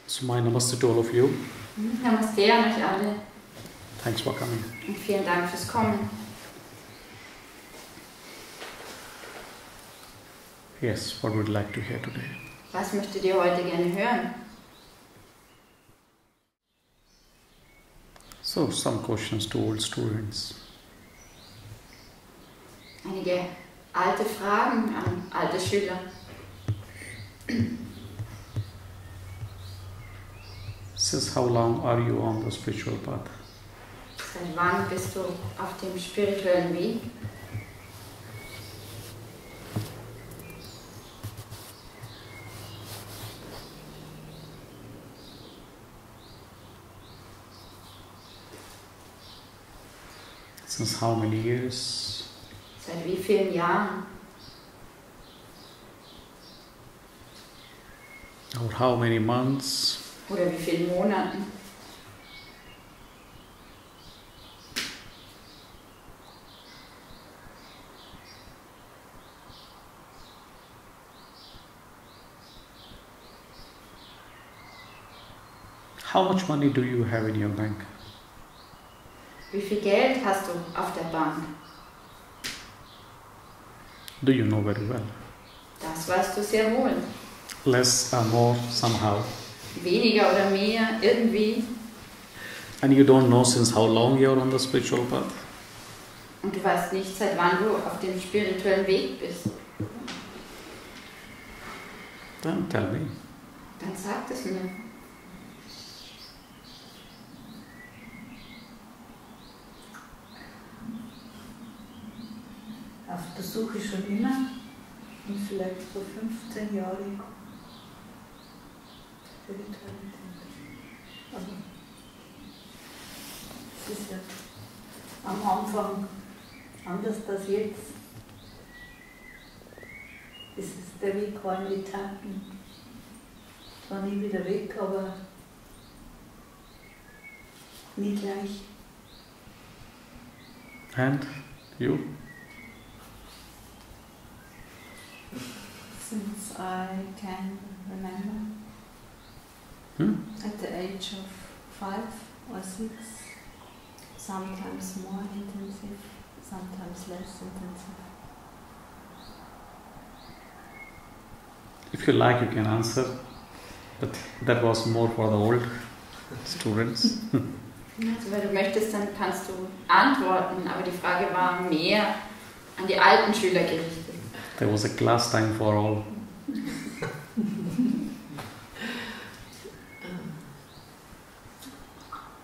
So my namaste to all of you. Namaste an euch alle. Thanks for coming. Und vielen Dank fürs Kommen. Yes, what would you like to hear today? Was möchtet ihr heute gerne hören? So, some questions to old students. Einige alte Fragen an alte Schüler. Since how long are you on the spiritual path? Seit wann bist du auf dem spirituellen Weg? Since how many years? Seit wie vielen Jahren? Or how many months? Oder wie vielen Monaten? How much money do you have in your bank? Wie viel Geld hast du auf der Bank? Do you know very well? Das weißt du sehr wohl. Less or more somehow. Weniger oder mehr, irgendwie. And you don't know since how long you're on the spiritual path? Und du weißt nicht, seit wann du auf dem spirituellen Weg bist. Then tell me. Dann sag es mir. Auf Besuche schon immer und vielleicht so 15 Jahre Spiritualität. Aber es ist ja am Anfang anders als jetzt. Der Weg war in Etappen. Es war nie wieder weg, aber nie gleich. And you? Since I can remember, at the age of 5 or 6, sometimes more intensive, sometimes less intensive. If you like, you can answer, but that was more for the old students. Also, wenn du möchtest, dann kannst du antworten, aber die Frage war mehr an die alten Schüler gerichtet. There was a class time for all.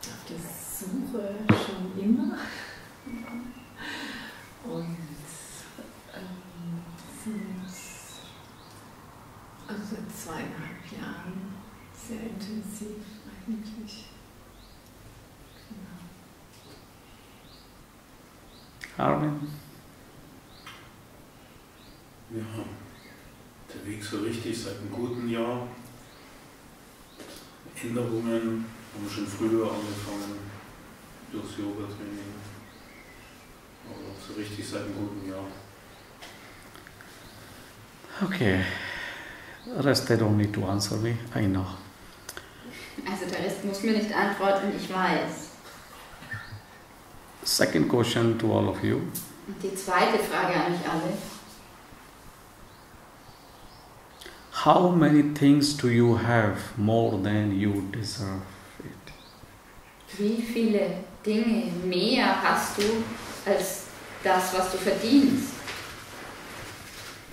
Auf der Suche schon immer und sind also seit 2,5 Jahren sehr intensiv eigentlich. Armin? Ja, der Weg so richtig seit einem guten Jahr. Änderungen haben schon früher angefangen, durchs Yoga-Training. Aber so richtig seit einem guten Jahr. Okay. Rest they don't need to answer me. I know. Also der Rest muss mir nicht antworten, ich weiß. Second question to all of you. Und die zweite Frage an euch alle. How many things do you have more than you deserve it? Wie viele Dinge mehr hast du als das, was du verdienst?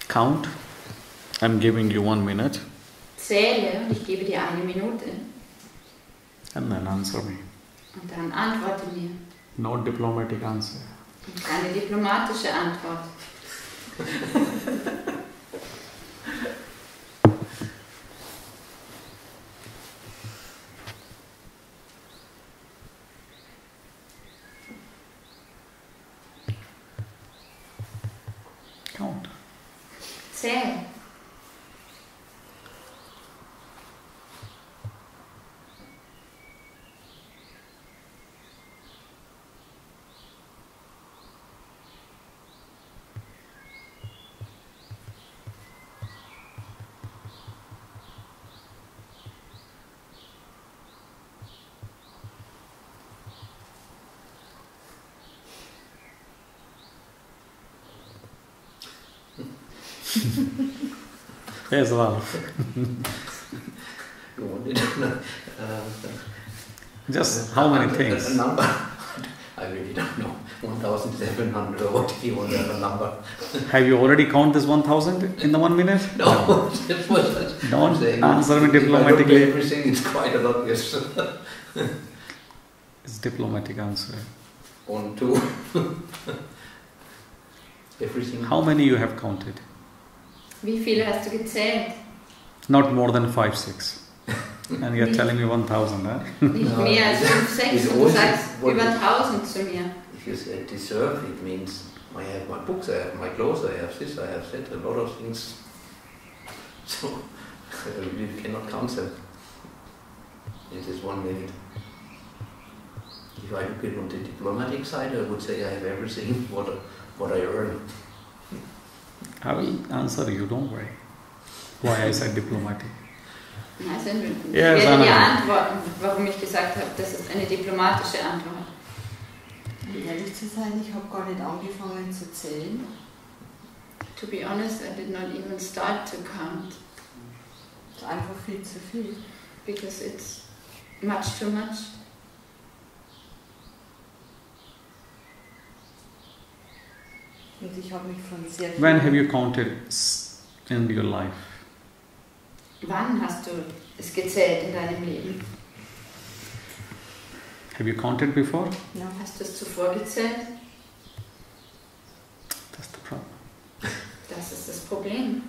Count. I'm giving you 1 minute. Zähle und ich gebe dir 1 Minute. And then answer me. Und dann antworte mir. No diplomatic answer. Und keine diplomatische Antwort. Count. Zähl. Yes, well. You wanted to know, Just how many things? A number. I really don't know. 1,700 or what if you want to have a number. Have you already counted this 1,000 in the 1 minute? No, that was Don't saying, answer me if I look at diplomatically. everything, it's quite a lot, yes. It's diplomatic answer. 1, 2. Everything. How many you have counted? Wie viele hast du gezählt? Not more than 5, 6. And you're telling me 1,000, huh? Nicht No, mehr als 5, 6. it's Und du also sagst what über you- 1000 zu mir. If you say deserve, it means I have my books, I have my clothes, I have this, I have that, a lot of things. So, you cannot count them. It is 1 minute. If I look at it on the diplomatic side, I would say I have everything what I earn. I will answer you, don't worry. Why I said diplomatic. Also, ich Ja, werde dir Sanna. antworten, warum ich gesagt habe, das ist eine diplomatische Antwort. Um ehrlich zu sein, ich habe gar nicht angefangen zu zählen. To be honest, I did not even start to count, Es ist einfach viel zu viel. because it's much too much. Und ich habe mich von sehr viel... When have you counted in your life? Wann hast du es gezählt in deinem Leben? Have you counted before? Ja. Hast du es zuvor gezählt? That's the problem. Das ist das Problem.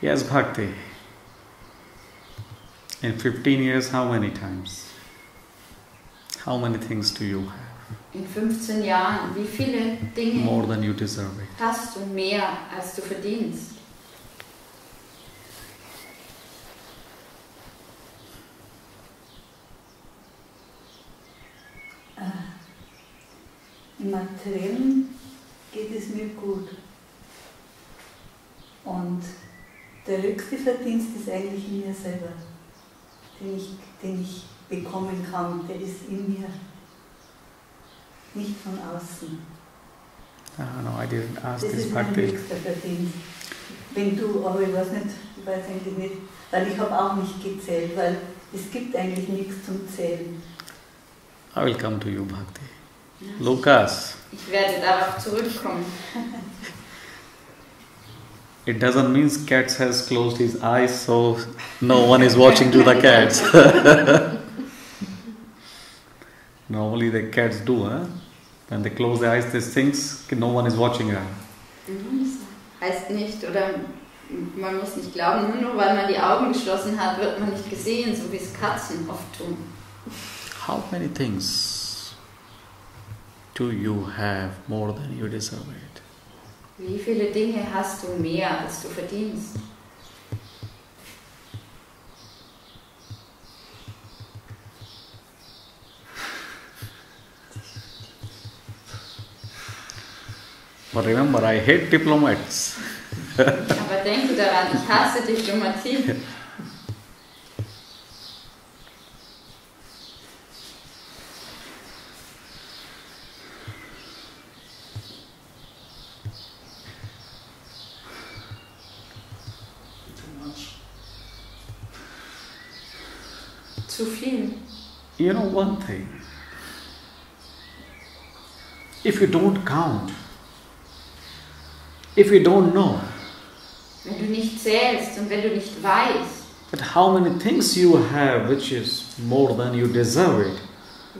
Yes, Bhakti. In 15 years, how many times? How many things do you have? In 15 Jahren, wie viele Dinge More than you deserve it. hast du mehr, als du verdienst? Im Materiellen geht es mir gut. Und der höchste Verdienst ist eigentlich in mir selber, den ich bekommen kann, der ist in mir, nicht von außen. No, I didn't ask Das this, ist mein Bhakti. höchster Verdienst. Wenn du, aber ich weiß eigentlich nicht, weil ich habe auch nicht gezählt, weil es gibt eigentlich nichts zum Zählen. I will come to you, Bhakti. Lucas, Ich werde darauf zurückkommen. it doesn't mean cats has closed his eyes, so no one is watching to the cats. Normally the cats do, huh? When they close their eyes, they think no one is watching them. Das heißt nicht, oder man muss nicht glauben, nur weil man die Augen geschlossen hat, wird man nicht gesehen, so wie es Katzen oft tun. How many things do you have more than you deserve it? Wie viele Dinge hast du mehr, als du verdienst? But remember, I hate diplomats. Aber denke daran, ich hasse Diplomatie. Zu viel. You know one thing. If you don't count, if you don't know Wenn du nicht zählst und wenn du nicht weißt, that how many things you have which is more than you deserve it,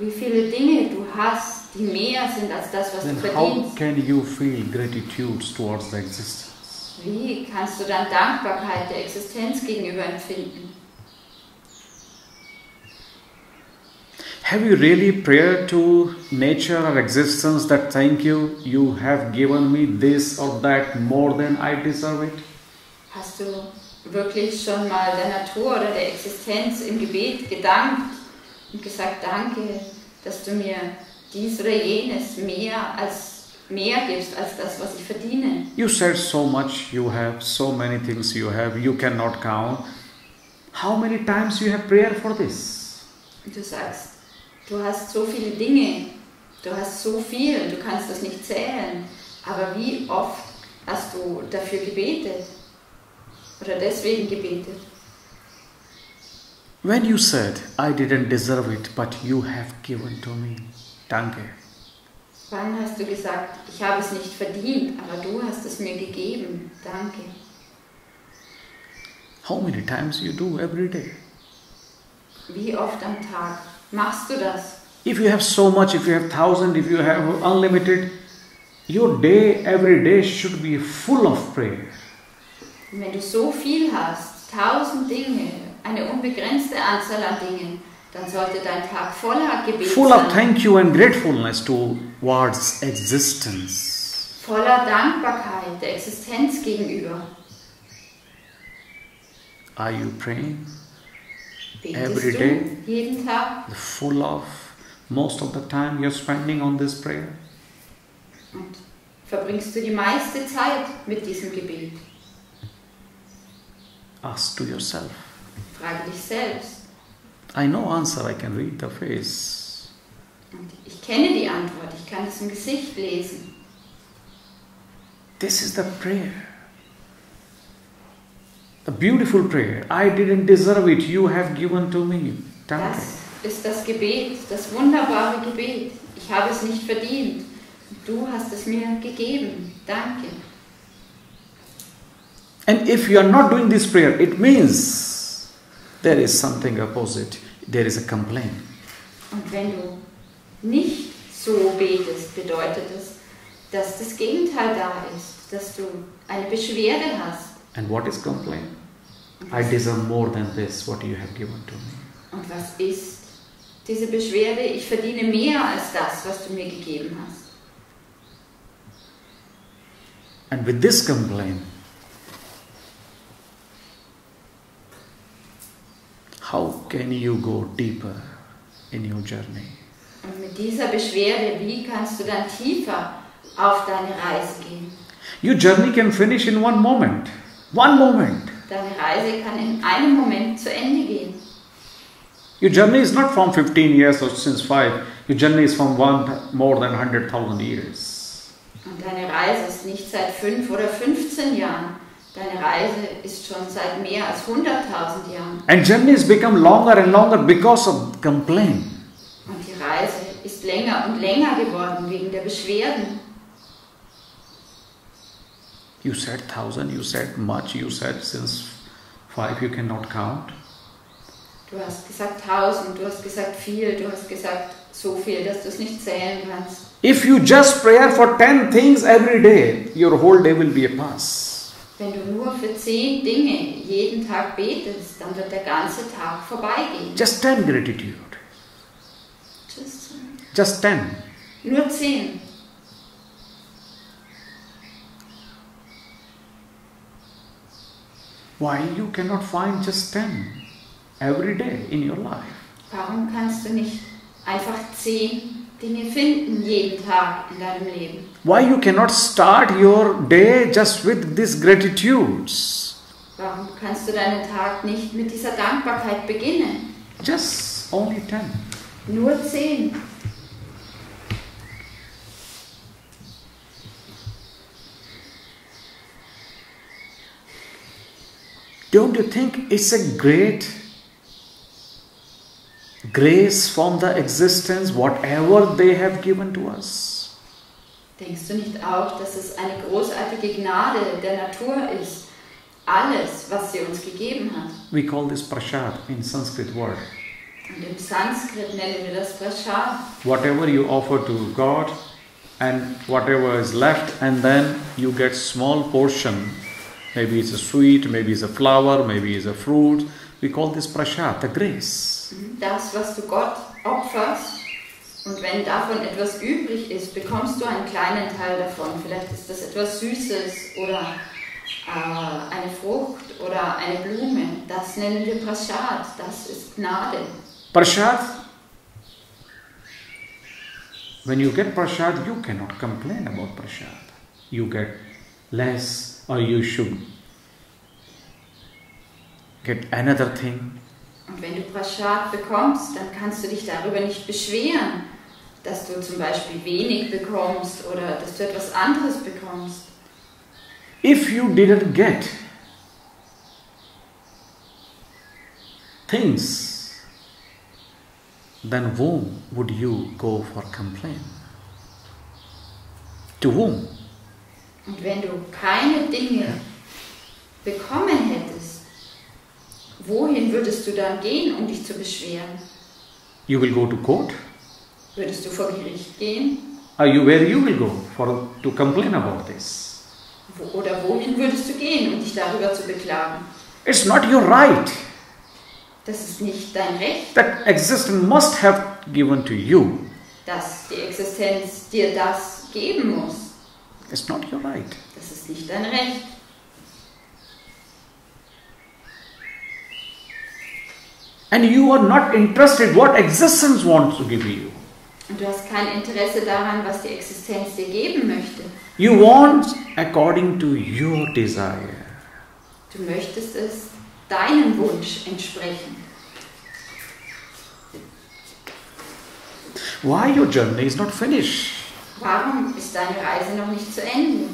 wie viele Dinge du hast, die mehr sind als das, was du then how verdienst, can you feel gratitude towards the existence? wie kannst du dann Dankbarkeit der Existenz gegenüber empfinden? Have you really prayed to nature or existence that thank you, you have given me this or that more than I deserve it? Hast du wirklich schon mal der Natur oder der Existenz im Gebet gedankt und gesagt, danke, dass du mir dies oder jenes mehr gibst als das, was ich verdiene? You said so much you have, so many things you have, you cannot count. How many times you have prayed for this? Und du sagst, du hast so viele Dinge, du hast so viel, du kannst das nicht zählen. Aber wie oft hast du dafür gebetet? Oder deswegen gebetet? When you said, I didn't deserve it, but you have given to me. Danke. Wann hast du gesagt, ich habe es nicht verdient, aber du hast es mir gegeben? Danke. How many times you do every day? Wie oft am Tag machst du das? If you have so much, if you have 1,000, if you have unlimited, your day, every day should be full of prayer. Und wenn du so viel hast, 1000 Dinge, eine unbegrenzte Anzahl an Dingen, dann sollte dein Tag voller Gebet Full sein. of thank you and gratefulness towards existence. Voller Dankbarkeit der Existenz gegenüber. Are you praying? Betest Every du day? jeden Tag? Full of, most of the time you're spending on this prayer? Und verbringst du die meiste Zeit mit diesem Gebet? Ask to yourself. Frage dich selbst. I know answer, I can read the face. Und ich kenne die Antwort, ich kann es im Gesicht lesen. This is the prayer. The beautiful prayer. I didn't deserve it, you have given to me. Danke. Das ist das Gebet, das wunderbare Gebet. Ich habe es nicht verdient. Du hast es mir gegeben. Danke. And if you are not doing this prayer, it means there is something opposite. There is a complaint. Und wenn du nicht so betest, bedeutet es, dass das Gegenteil da ist, dass du eine Beschwerde hast. And what is complaint? I deserve more than this, what you have given to me. Und was ist diese Beschwerde? Ich verdiene mehr als das, was du mir gegeben hast. And with this complaint, how can you go deeper in your journey? Und mit dieser Beschwerde, wie kannst du dann tiefer auf deine Reise gehen? Your journey can finish in one moment. One moment. Deine Reise kann in einem Moment zu Ende gehen. Your journey is not from 15 years or since 5. Your journey is from more than 100,000 years. Und deine Reise ist nicht seit 5 oder 15 Jahren. Deine Reise ist schon seit mehr als 100.000 Jahren. And journeys become longer and longer because of complaint. Und die Reise ist länger und länger geworden wegen der Beschwerden. You said 1,000, you said much, you said since 5 you cannot count. Du hast gesagt 1000, du hast gesagt viel, du hast gesagt so viel, dass du es nicht zählen kannst. If you just pray for 10 things every day, your whole day will be a pass. Wenn du nur für 10 Dinge jeden Tag betest, dann wird der ganze Tag vorbeigehen. Just 10 gratitude. Just 10. Nur 10. Why you cannot find just 10 every day in your life? Warum kannst du nicht einfach 10 Dinge finden jeden Tag in deinem Leben? Why you cannot start your day just with these gratitudes? Warum kannst du deinen Tag nicht mit dieser Dankbarkeit beginnen? Just only 10. Nur 10. Don't you think it's a great grace from the existence, whatever they have given to us? Denkst du nicht auch, dass es eine großartige Gnade der Natur ist, alles, was sie uns gegeben hat? We call this prasad in Sanskrit word. Und im Sanskrit nennen wir das Prasad. Whatever you offer to God and whatever is left, and then you get small portion. Maybe it's a sweet, maybe it's a flower, maybe it's a fruit. We call this prasad, the grace. Das, was du Gott opferst, und wenn davon etwas übrig ist, bekommst du einen kleinen Teil davon. Vielleicht ist das etwas Süßes oder eine Frucht oder eine Blume. Das nennen wir Prasad, das ist Gnade. Prasad, when you get prasad, you cannot complain about prasad. You get less, or you should get another thing. Und wenn du Prasad bekommst, dann kannst du dich darüber nicht beschweren. dass du zum Beispiel wenig bekommst oder dass du etwas anderes bekommst. If you didn't get things, then whom would you go for complaint? To whom? Und wenn du keine Dinge bekommen hättest, wohin würdest du dann gehen, um dich zu beschweren? You will go to court? Würdest du vor Gericht gehen? Where you will go to complain about this? Oder wohin würdest du gehen, um dich darüber zu beklagen? It's not your right. Das ist nicht dein Recht, That existence must have given to you. dass die Existenz dir das geben muss. It's not your right. Das ist nicht dein Recht. And you are not interested what existence wants to give you. Und du hast kein Interesse daran, was die Existenz dir geben möchte. You want according to your desire. Du möchtest es deinem Wunsch entsprechen. Why your journey is not finished? Warum ist deine Reise noch nicht zu Ende?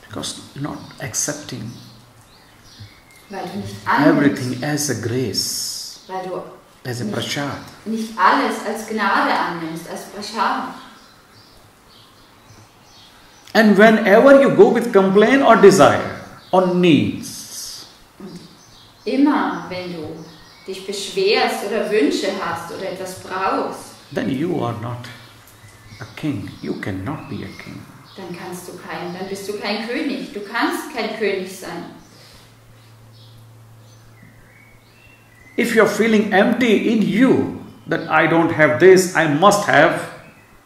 Because not accepting Weil du nicht annimmst, everything as a grace, weil du as a prasad. nicht alles als Gnade annimmst, als Prasad. And whenever you go with complaint or desire or needs, Immer wenn du dich beschwerst oder Wünsche hast oder etwas brauchst, then you are not a king. You cannot be a king. dann bist du kein König. Du kannst kein König sein. If you're feeling empty in you, that I don't have this, I must have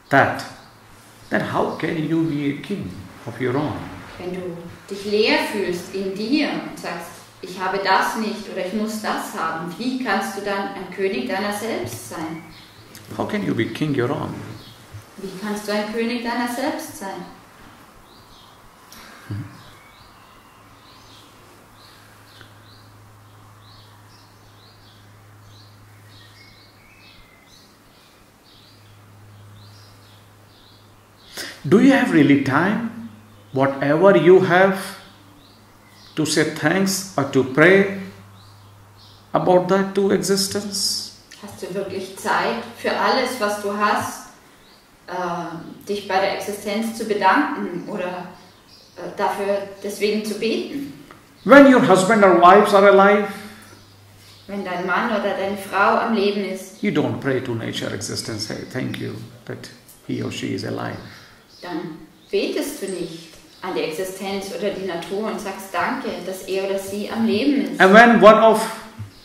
that, then how can you be a king of your own? Wenn du dich leer fühlst in dir und sagst, ich habe das nicht oder ich muss das haben, wie kannst du dann ein König deiner selbst sein? How can you be king your own? Wie kannst du ein König deiner selbst sein? Do you have really time, whatever you have, to say thanks or to pray about that to existence? Hast du wirklich Zeit für alles, was du hast, dich bei der Existenz zu bedanken oder dafür deswegen zu beten? When your husband or wives are alive, Wenn dein Mann oder deine Frau am Leben ist, you don't pray to nature existence, say thank you that he or she is alive. dann betest du nicht an die Existenz oder die Natur und sagst Danke, dass er oder sie am Leben ist. And when one of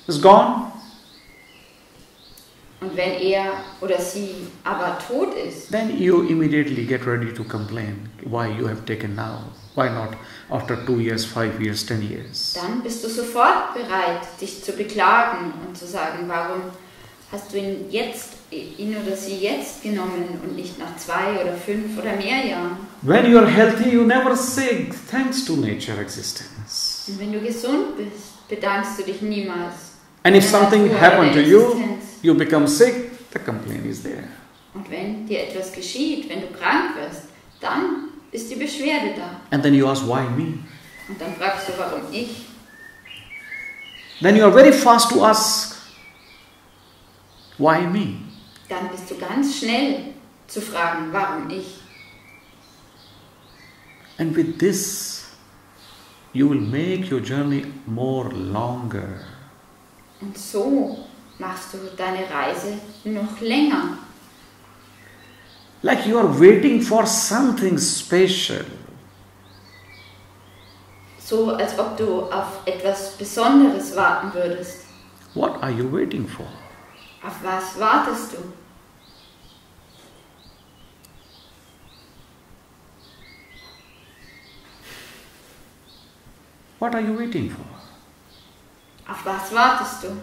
is gone, Und wenn er oder sie aber tot ist, then you immediately get ready to complain why you have taken now. Why not after 2 years, 5 years, 10 years? dann bist du sofort bereit, dich zu beklagen und zu sagen, warum hast du ihn oder sie jetzt genommen und nicht nach 2 oder 5 oder mehr Jahren? When you are healthy, you never say thanks to nature existence. Und wenn du gesund bist, bedankst du dich niemals. And if der something Natur happened to oder der you, Existenz. you become sick, the complaint is there. Und wenn dir etwas geschieht, wenn du krank wirst, dann ist die Beschwerde da. And then you ask, why me? Und dann fragst du, warum ich? Then you are very fast to ask, why me? Dann bist du ganz schnell zu fragen, warum ich? And with this, you will make your journey more longer. Und so machst du deine Reise noch länger. Like you are waiting for something special. So als ob du auf etwas Besonderes warten würdest. What are you waiting for? Auf was wartest du? What are you waiting for? Auf was wartest du?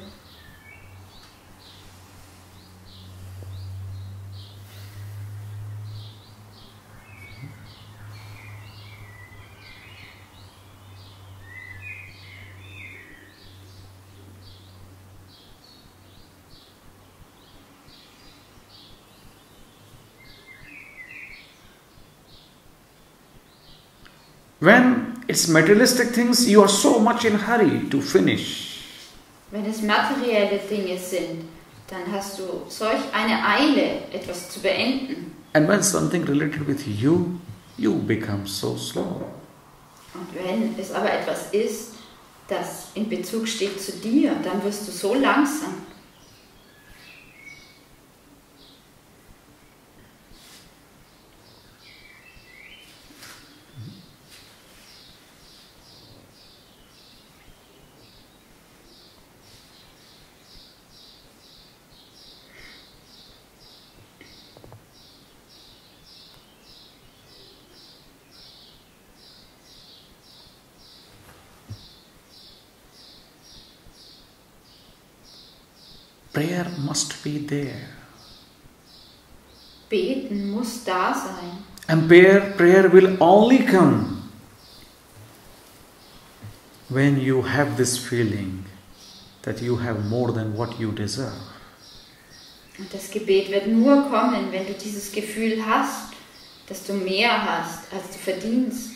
When it's materialistic things, you are so much in hurry to finish. Wenn es materielle Dinge sind, dann hast du solch eine Eile, etwas zu beenden. And when something related with you, you become so slow. Und wenn es aber etwas ist, das in Bezug steht zu dir, dann wirst du so langsam. Prayer must be there. Beten muss da sein. And prayer will only come when you have this feeling that you have more than what you deserve. Und das Gebet wird nur kommen, wenn du dieses Gefühl hast, dass du mehr hast, als du verdienst.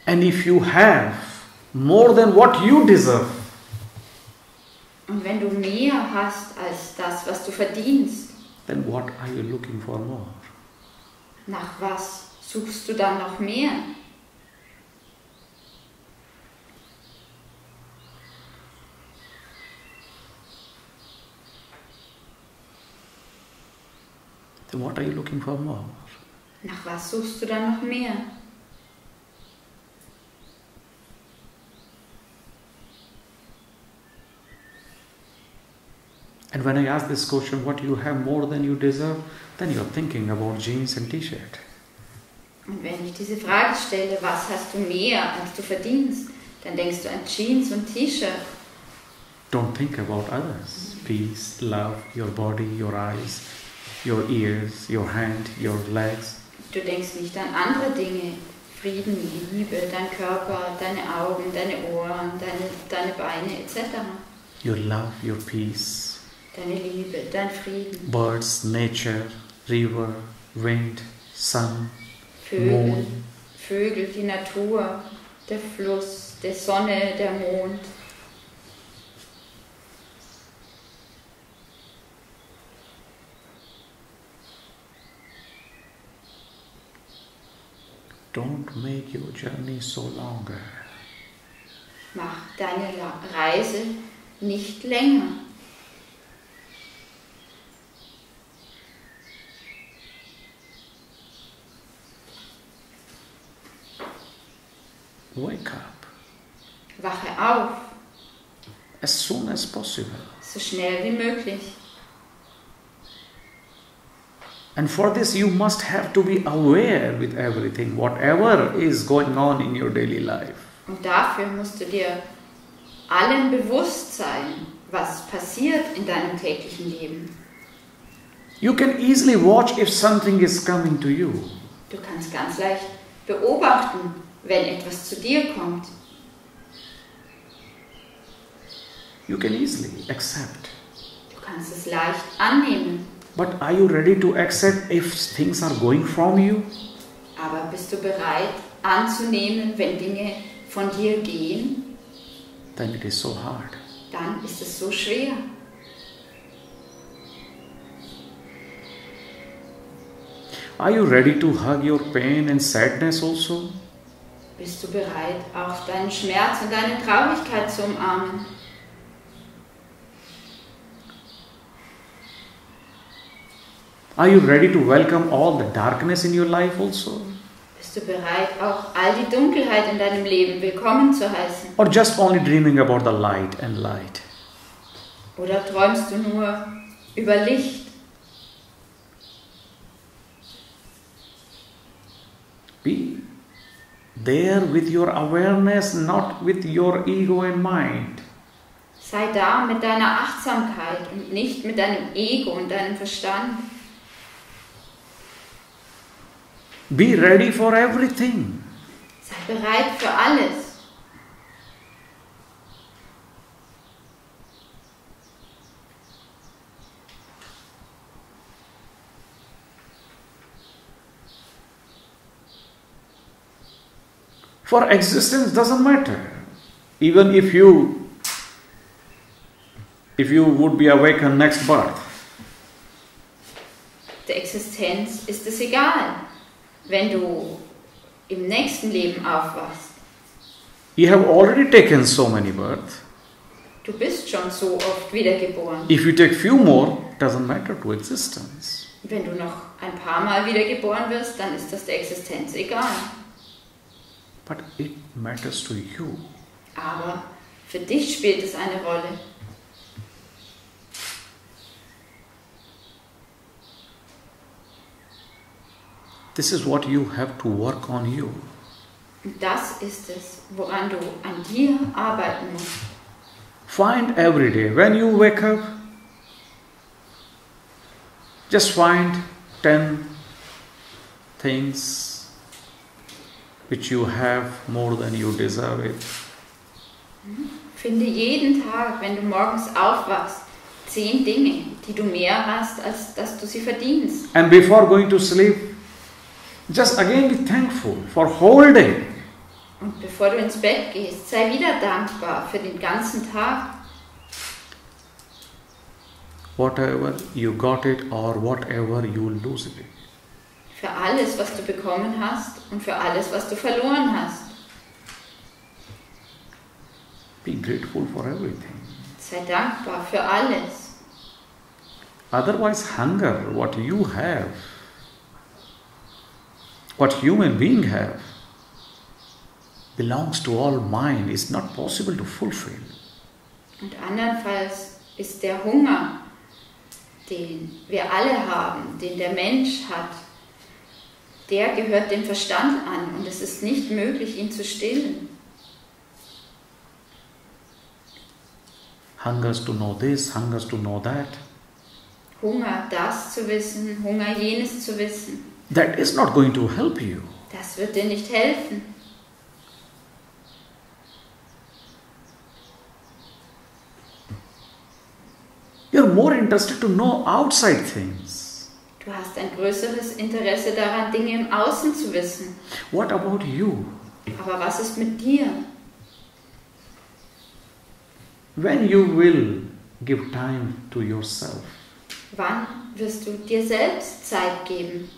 And if you have more than what you deserve, Und wenn du mehr hast als das, was du verdienst, then what are you looking for more? nach was suchst du dann noch mehr? Then what are you looking for more? Nach was suchst du dann noch mehr? And when I ask this question, what you have more than you deserve, then you're thinking about jeans and t-shirt. Und wenn ich diese Frage stelle, was hast du mehr, als du verdienst, dann denkst du an Jeans und T-Shirt. Don't think about others. Peace, love, your body, your eyes, your ears, your hand, your legs. Du denkst nicht an andere Dinge. Frieden, Liebe, dein Körper, deine Augen, deine Ohren, deine Beine etc. Your love, your peace. Deine Liebe, dein Frieden. Birds, nature, river, wind, sun, Vögel, Vögel, die Natur, der Fluss, die Sonne, der Mond. Don't make your journey so longer. Mach deine Reise nicht länger. Wake up Wache auf, as soon as possible. so schnell wie möglich. And for this you must have to be aware with everything, whatever is going on in your daily life. Und dafür musst du dir allem bewusst sein, was passiert in deinem täglichen Leben. You can easily watch if something is coming to you. Du kannst ganz leicht beobachten, wenn etwas zu dir kommt. You can easily accept. Du kannst es leicht annehmen. But are you ready to accept if things are going from you? Aber bist du bereit anzunehmen, wenn Dinge von dir gehen? Then it is so hard. Dann ist es so schwer. Are you ready to hug your pain and sadness also? Bist du bereit, auch deinen Schmerz und deine Traurigkeit zu umarmen? Are you ready to welcome all the darkness in your life also? Bist du bereit, auch all die Dunkelheit in deinem Leben willkommen zu heißen? Or just only dreaming about the light and light? Oder träumst du nur über Licht? Be there with your awareness, not with your ego and mind. Sei da mit deiner Achtsamkeit und nicht mit deinem Ego und deinem Verstand. Be ready for everything. Sei bereit für alles. For existence doesn't matter. Even if you would be awakened next birth. Der Existenz ist es egal, wenn du im nächsten Leben aufwachst. You have already taken so many births. Du bist schon so oft wiedergeboren. If you take few more, doesn't matter to existence. Wenn du noch ein paar Mal wiedergeboren wirst, dann ist das der Existenz egal. But it matters to you. Aber für dich spielt es eine Rolle. This is what you have to work on you. Und das ist es, woran du an dir arbeiten musst. Find every day, when you wake up, just find 10 things which you have more than you deserve it. Finde jeden Tag, wenn du morgens aufwachst, 10 Dinge, die du mehr hast, als dass du sie verdienst. And before going to sleep, just again be thankful for whole day. Und bevor du ins Bett gehst, sei wieder dankbar für den ganzen Tag. Whatever you got it or whatever you lose it. Für alles, was du bekommen hast und für alles, was du verloren hast. Be grateful for everything. Sei dankbar für alles. Otherwise, hunger, what you have, what human being have, belongs to all mind, is not possible to fulfill. Und andernfalls ist der Hunger, den wir alle haben, den der Mensch hat, der gehört dem Verstand an und es ist nicht möglich, ihn zu stillen. Hungers to know this, hungers to know that. Hunger, das zu wissen, Hunger, jenes zu wissen. That is not going to help you. Das wird dir nicht helfen. You're more interested to know outside things. Du hast ein größeres Interesse daran, Dinge im Außen zu wissen. What about you? Aber was ist mit dir? When you will give time to yourself, Wann wirst du dir selbst Zeit geben?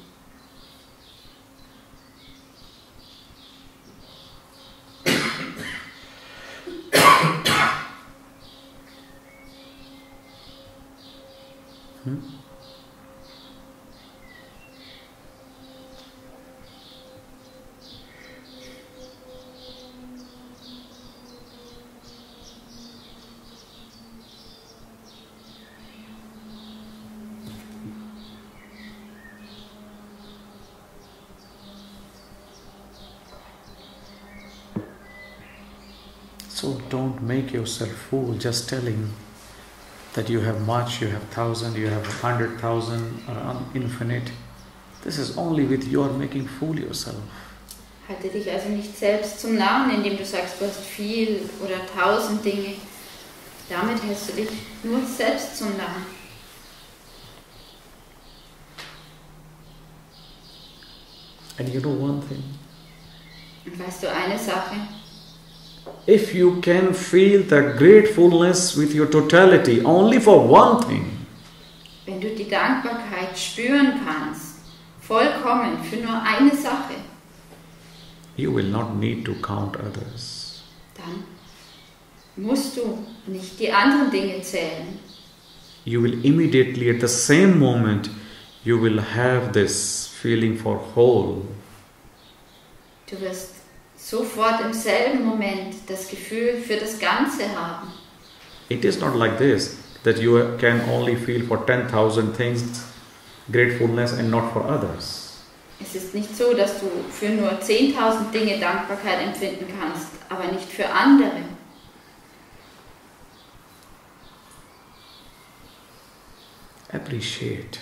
So don't make yourself fool just telling that you have much, you have 1,000, you have 100,000 or infinite. This is only with your making fool yourself. Halte dich also nicht selbst zum Narren, indem du sagst, du hast viel oder 1000 Dinge. Damit hältst du dich nur selbst zum Narren. And you know one thing? Und weißt du eine Sache? If you can feel the gratefulness with your totality only for one thing, Wenn du die Dankbarkeit spüren kannst, vollkommen für nur eine Sache, you will not need to count others. dann musst du nicht die anderen Dinge zählen. You will immediately, at the same moment, you will have this feeling for whole. Du wirst sofort im selben Moment das Gefühl für das Ganze haben. It is not like this. that you can only feel for 10,000 things gratefulness and not for others. Es ist nicht so, dass du für nur 10.000 Dinge Dankbarkeit empfinden kannst, aber nicht für andere. Appreciate.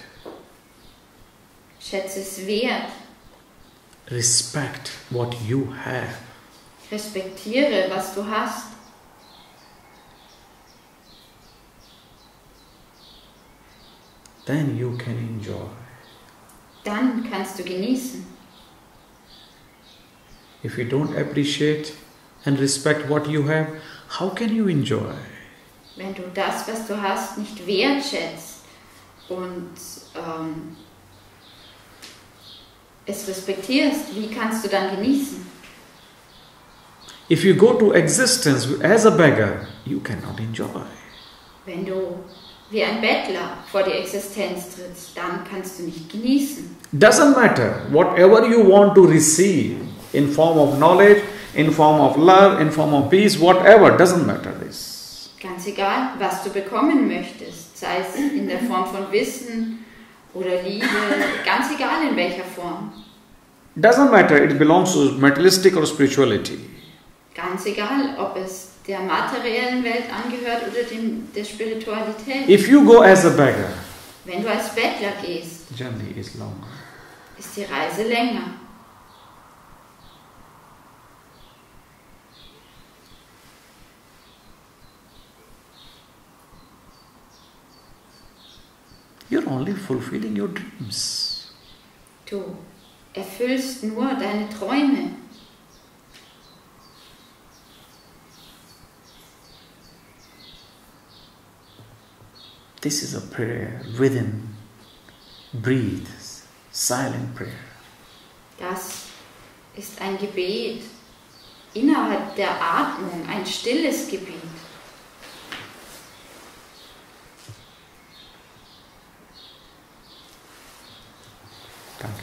Schätze es wert. Respect what you have. Respektiere, was du hast. Then you can enjoy. Dann kannst du genießen. If you don't appreciate and respect what you have, how can you enjoy? Wenn du das, was du hast, nicht wertschätzt und es respektierst, wie kannst du dann genießen? If you go to existence as a beggar, you cannot enjoy. Wenn du wie ein Bettler vor die Existenz trittst, dann kannst du nicht genießen. Doesn't matter whatever you want to receive in form of knowledge, in form of love, in form of peace, whatever, doesn't matter this. Ganz egal, was du bekommen möchtest, sei es in der Form von Wissen oder Liebe, ganz egal in welcher Form. Doesn't matter it belongs to materialistic or spirituality. Ganz egal, ob es der materiellen Welt angehört oder der Spiritualität. If you go as a beggar, Wenn du als Bettler gehst, journey is longer. ist die Reise länger. You're only fulfilling your dreams. Du erfüllst nur deine Träume. This is a prayer within. Breathe. Silent prayer. Das ist ein Gebet innerhalb der Atmung, ein stilles Gebet. Danke.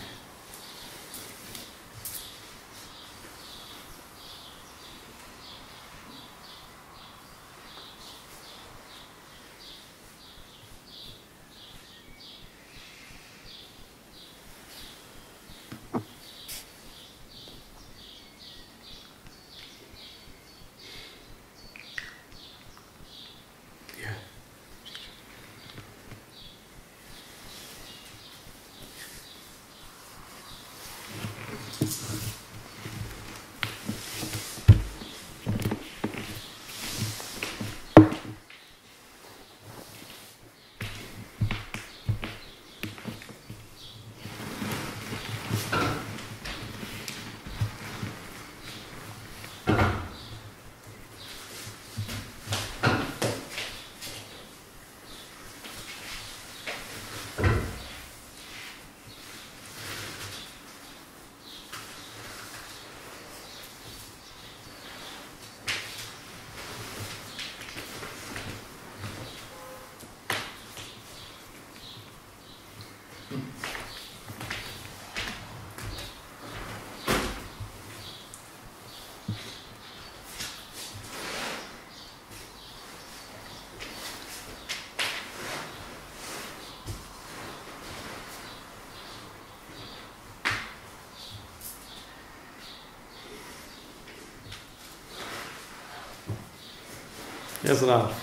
Yes, Ralph.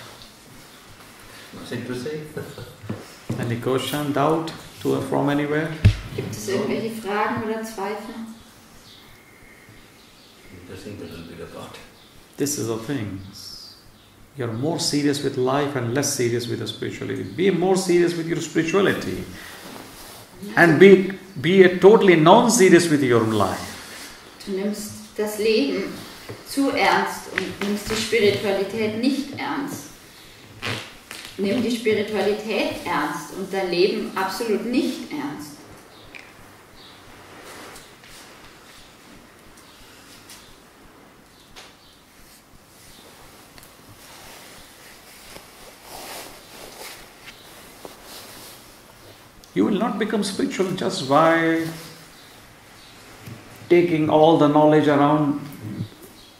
Nothing to say. Any question, doubt from anywhere? Gibt es irgendwelche Fragen oder Zweifel? Just think a little bit about. This is the thing. You're more serious with life and less serious with your spirituality. Be more serious with your spirituality. And be totally non-serious with your life. Du nimmst das Leben zu ernst und nimmst die Spiritualität nicht ernst. Nimm die Spiritualität ernst und dein Leben absolut nicht ernst. You will not become spiritual just by taking all the knowledge around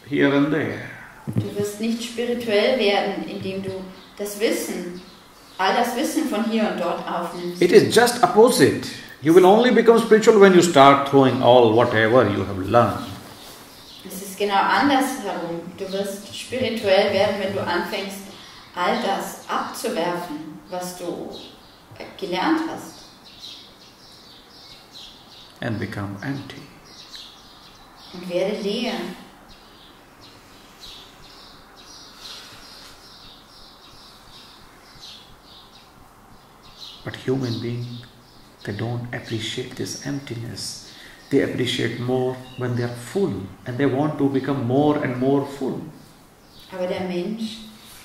here and there. Du wirst nicht spirituell werden, indem du das Wissen all das Wissen von hier und dort aufnimmst. It is just opposite. You will only become spiritual when you start throwing all whatever you have learned. Es ist genau andersherum. Du wirst spirituell werden, wenn du anfängst, all das abzuwerfen, was du gelernt hast. And become empty. Und werde leer. But human beings, they don't appreciate this emptiness. They appreciate more when they are full and they want to become more and more full. Aber der Mensch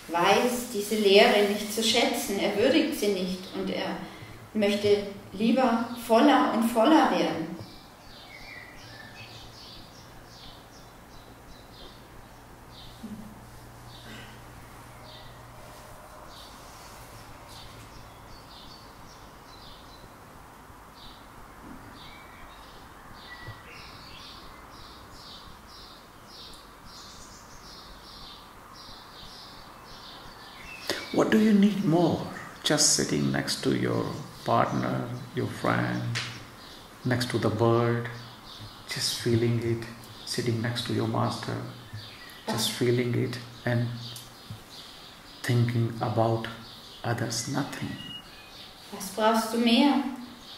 weiß diese Leere nicht zu schätzen, er würdigt sie nicht und er möchte lieber voller und voller werden. What do you need more? Just sitting next to your partner, your friend, next to the bird, just feeling it, sitting next to your master, just feeling it and thinking about others, nothing. Was brauchst du mehr,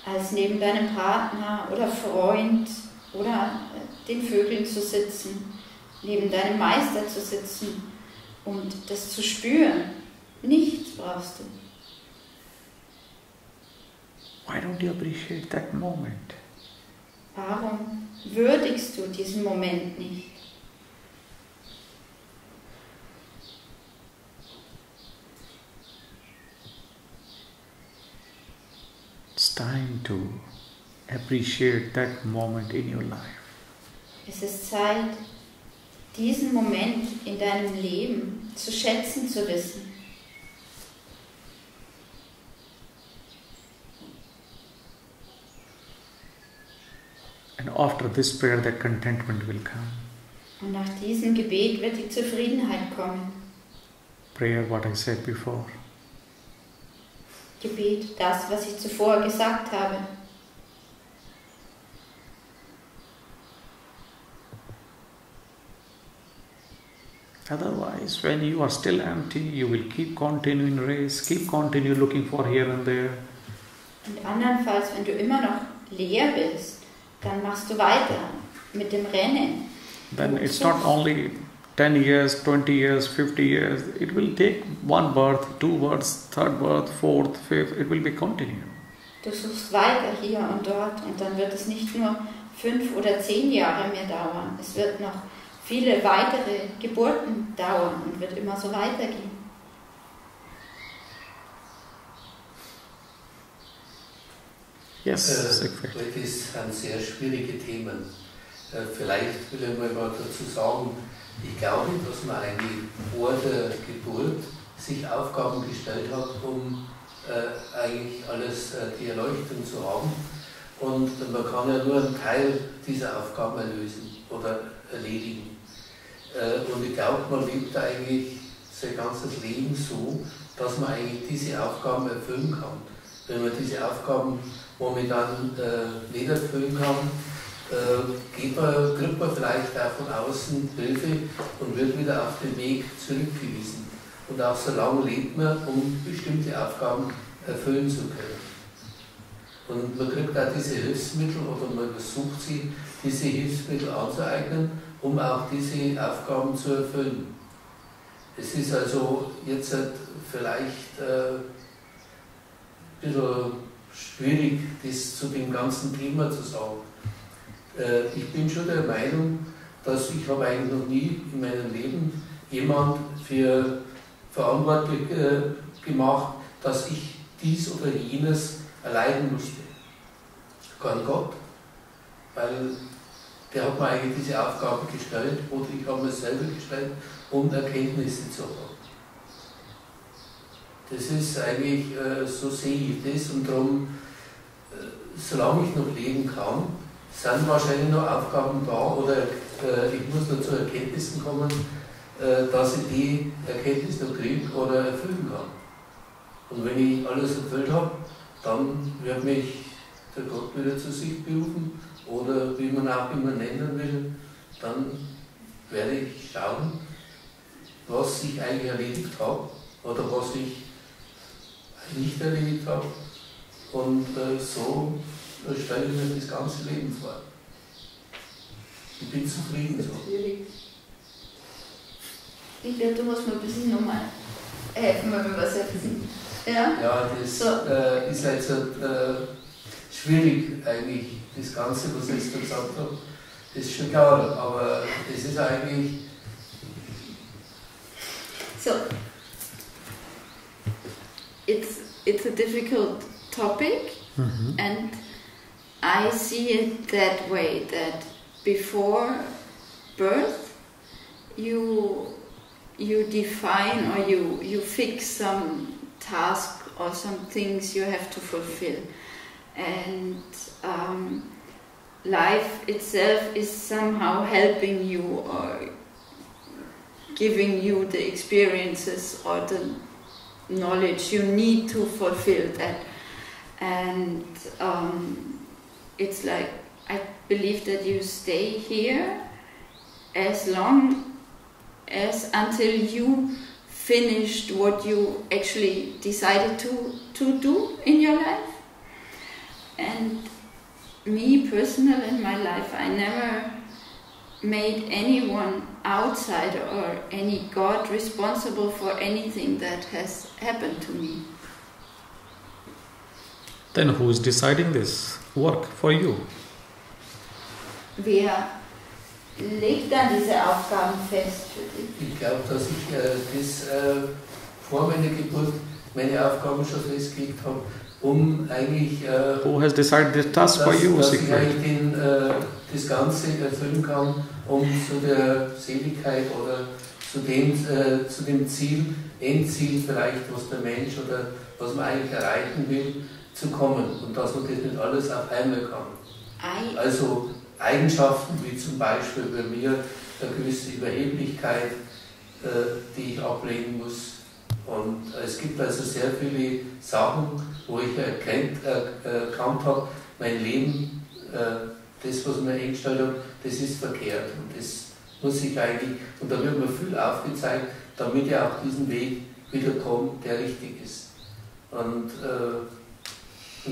als neben deinem Partner oder Freund oder den Vögeln zu sitzen, neben deinem Meister zu sitzen und das zu spüren? Nichts brauchst du. Why don't you appreciate that moment? Warum würdigst du diesen Moment nicht? It's time to appreciate that moment in your life. Es ist Zeit, diesen Moment in deinem Leben zu schätzen zu wissen. And after this prayer, that contentment will come. Und nach diesem Gebet wird die Zufriedenheit kommen. Prayer, what I said before. Gebet, das, was ich zuvor gesagt habe. Otherwise, when you are still empty, you will keep continuing race, continue looking for here and there. Und andernfalls, wenn du immer noch leer bist, dann machst du weiter mit dem Rennen. Then it's not only 10 years, 20 years, 50 years. It will take one birth, two births, third birth, fourth, fifth. It will be continued. Du suchst weiter hier und dort und dann wird es nicht nur 5 oder 10 Jahre mehr dauern. Es wird noch viele weitere Geburten dauern und wird immer so weitergehen. Yes, Heute sind sehr schwierige Themen. Vielleicht will ich mal dazu sagen, ich glaube, dass man eigentlich vor der Geburt sich Aufgaben gestellt hat, um eigentlich alles die Erleuchtung zu haben. Und man kann ja nur einen Teil dieser Aufgaben erlösen oder erledigen. Und ich glaube, man lebt eigentlich sein ganzes Leben so, dass man eigentlich diese Aufgaben erfüllen kann. Wenn man diese Aufgaben momentan nicht erfüllen kann, kriegt man vielleicht auch von außen Hilfe und wird wieder auf den Weg zurückgewiesen. Und auch so lange lebt man, um bestimmte Aufgaben erfüllen zu können. Und man kriegt auch diese Hilfsmittel oder man versucht sie, diese Hilfsmittel anzueignen, um auch diese Aufgaben zu erfüllen. Es ist also jetzt vielleicht ein bisschen schwierig, das zu dem ganzen Thema zu sagen. Ich bin schon der Meinung, dass ich habe eigentlich noch nie in meinem Leben jemand für verantwortlich gemacht, dass ich dies oder jenes erleiden musste. Kein Gott, weil der hat mir eigentlich diese Aufgabe gestellt oder ich habe mir selber gestellt, um Erkenntnisse zu haben. Das ist eigentlich, so sehe ich das und darum, solange ich noch leben kann, sind wahrscheinlich noch Aufgaben da oder ich muss noch zu Erkenntnissen kommen, dass ich die Erkenntnis noch kriege oder erfüllen kann. Und wenn ich alles erfüllt habe, dann wird mich der Gott wieder zu sich berufen oder wie man auch immer nennen will, dann werde ich schauen, was ich eigentlich erledigt habe oder was ich nicht erledigt habe. Und so stelle ich mir das ganze Leben vor. Ich bin zufrieden so. Ich glaube, du musst mir ein bisschen nochmal helfen beim Übersetzen. Ja? Ja, das ist jetzt schwierig eigentlich, das Ganze, was ich jetzt gesagt habe. Das ist schon klar, aber es ist eigentlich... So, it's a difficult topic, and I see it that way, that before birth you define or you fix some task or some things you have to fulfill, and life itself is somehow helping you or giving you the experiences or the knowledge you need to fulfill that. And it's like, I believe that you stay here as long as until you finished what you actually decided to do in your life. And me personally in my life, I never made anyone outside or any God responsible for anything that has happened to me. Then who is deciding this work for you? Wer legt dann diese Aufgaben fest für dich? Ich glaube, dass ich das vor meiner Geburt meine Aufgaben schon festgelegt habe, um eigentlich Who has decided this task for you, dass ich Siegfried? eigentlich das Ganze erfüllen kann, um zu der Seligkeit oder zu dem Ziel, Endziel vielleicht, was der Mensch oder was man eigentlich erreichen will, zu kommen und dass man das nicht alles auf einmal kann. Also Eigenschaften wie zum Beispiel bei mir eine gewisse Überheblichkeit, die ich ablegen muss. Und es gibt also sehr viele Sachen, wo ich erkannt habe, mein Leben, das, was mir eingestellt habe, das ist verkehrt. Und das muss ich eigentlich, und da wird mir viel aufgezeigt, damit ich auch diesen Weg wieder komme, der richtig ist. Und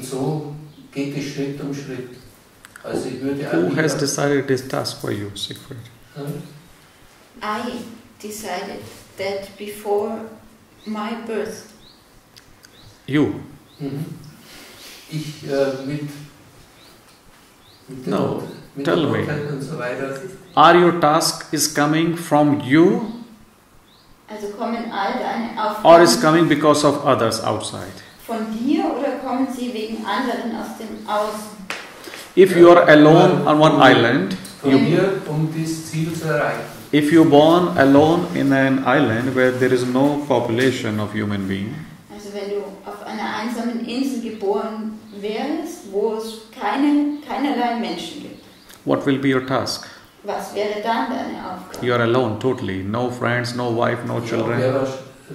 so geht es Schritt um Schritt. Also ich würde Who has decided this task for you, Siegfried? I decided that before my birth. You. Ich mit No, mit tell der me. Gottheit und so weiter. Are your task is coming from you Also kommen all deine or Aufgaben is coming because of others outside? von dir oder kommen sie wegen anderen aus dem Außen? If you are alone on one island, Von mir, um das Ziel zu erreichen. if you're born alone in an island where there is no population of human beings, Also wenn du auf einer einsamen Insel geboren wärst, wo es keinerlei Menschen gibt, what will be your task? was wäre dann deine Aufgabe? You are alone totally, no friends, no wife, no Ja, children. wäre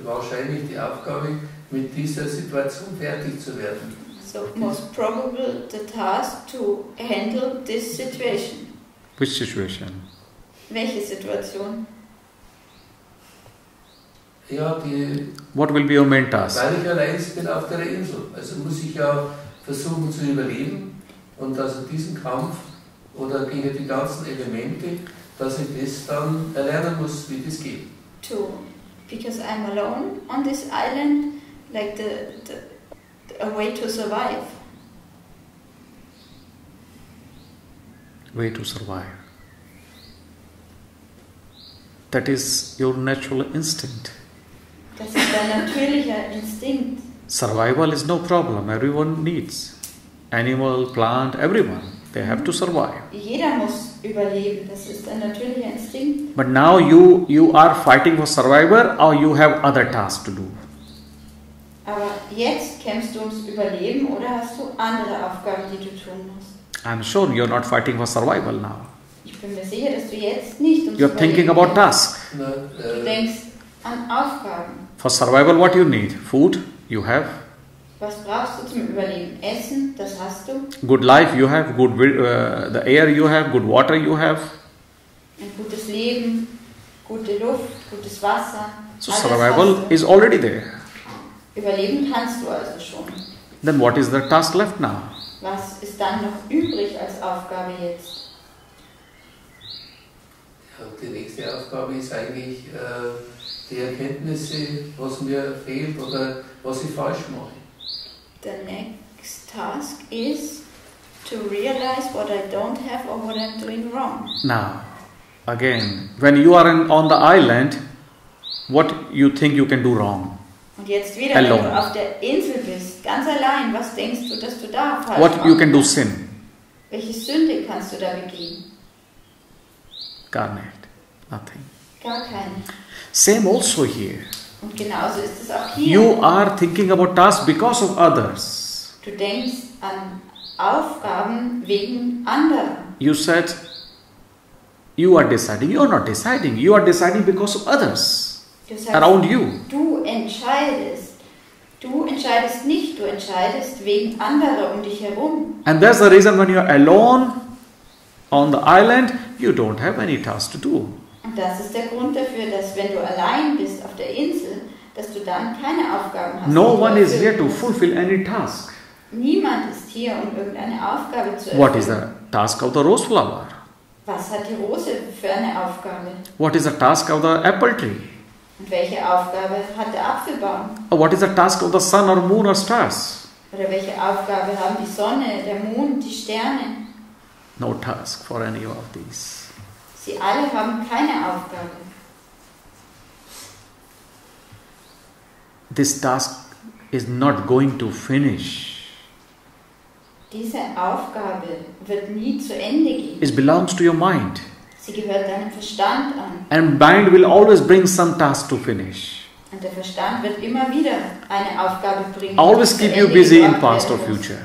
wahrscheinlich die Aufgabe, mit dieser Situation fertig zu werden. So most probably the task to handle this situation. Which situation? Welche Situation? Ja, What will be your main task? weil ich allein bin auf der Insel. Also muss ich ja versuchen zu überleben und also diesen Kampf oder gegen die ganzen Elemente, dass ich das dann erlernen muss, wie das geht. Because I'm alone on this island, like a way to survive. Way to survive. That is your natural instinct. Das ist ein natürlicher Instinkt. Survival is no problem. Everyone needs. Animal, plant, everyone. They have to survive. Jeder muss überleben. Das ist ein natürlicher Instinkt. But now you are fighting for survival or you have other tasks to do. Aber jetzt kämpfst du ums Überleben oder hast du andere Aufgaben, die du tun musst? I'm sure you're not fighting for survival now. Ich bin mir sicher, dass du jetzt nicht ums You're thinking about kämpfst. tasks. Du denkst an Aufgaben. For survival, what you need? Food, you have. Was brauchst du zum Überleben? Essen, das hast du. Good life you have, the air you have, good water you have. Ein gutes Leben, gute Luft, gutes Wasser. So alles survival hast du. is already there. Überleben kannst du also schon. Then what is the task left now? Was ist dann noch übrig als Aufgabe jetzt? Ja, die nächste Aufgabe ist eigentlich die Erkenntnisse, was mir fehlt oder was ich falsch mache. The next task is to realize what I don't have or what I'm doing wrong. Now, again, when you are on the island, what you think you can do wrong? Und jetzt wieder, Alone. wenn du auf der Insel bist, ganz allein, was denkst du, dass du da falsch What you machst? can do sin? Welche Sünde kannst du da begehen? Gar nicht. Nothing. Gar keine. Same also here. Und genauso ist es auch hier. You are thinking about tasks because of others. Du denkst an Aufgaben wegen anderen. You said you are deciding. You are not deciding. You are deciding because of others Du sagst, around you. du entscheidest. Du entscheidest nicht, du entscheidest wegen anderer um dich herum. And that's the reason when you are alone on the island, you don't have any task to do. Und das ist der Grund dafür, dass wenn du allein bist auf der Insel, dass du dann keine Aufgaben hast. No die du one is erfüllen here to musst. fulfill any task. Niemand ist hier, um irgendeine Aufgabe zu erfüllen. What is the task of the rose flower? Was hat die Rose für eine Aufgabe? What is the task of the apple tree? Und welche Aufgabe hat der Apfelbaum? Or what is the task of the sun or moon or stars? Oder welche Aufgabe haben die Sonne, der Mond, die Sterne? No task for any of these. Sie alle haben keine Aufgabe. This task is not going to finish. Diese Aufgabe wird nie zu Ende gehen. It belongs to your mind. Sie gehört deinem Verstand an. And mind will always bring some task to finish. Und der Verstand wird immer wieder eine Aufgabe bringen. Always die zu keep you Ende busy in gebracht past or werden muss. future.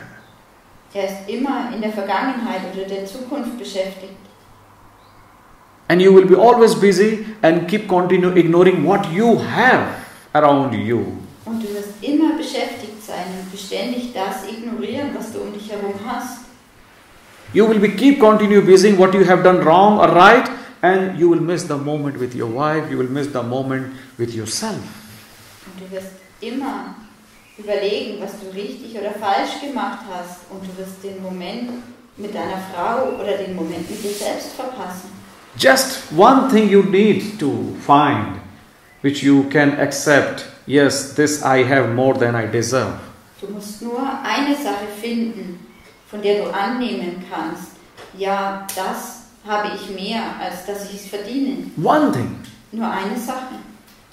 Er ist immer in der Vergangenheit oder der Zukunft beschäftigt. And you will be always busy and keep continue ignoring what you have around you. Und du wirst immer beschäftigt sein und beständig das ignorieren, was du um dich herum hast. You will be keep continue busy what you have done wrong or right, and you will miss the moment with your wife, you will miss the moment with yourself. Und du wirst immer überlegen, was du richtig oder falsch gemacht hast, und du wirst den Moment mit deiner Frau oder den Moment mit dir selbst verpassen. Just one thing you need to find, which you can accept. Yes, this I have more than I deserve. Du musst nur eine Sache finden, von der du annehmen kannst. Ja, das habe ich mehr, als dass ich es verdiene. One thing. Nur eine Sache.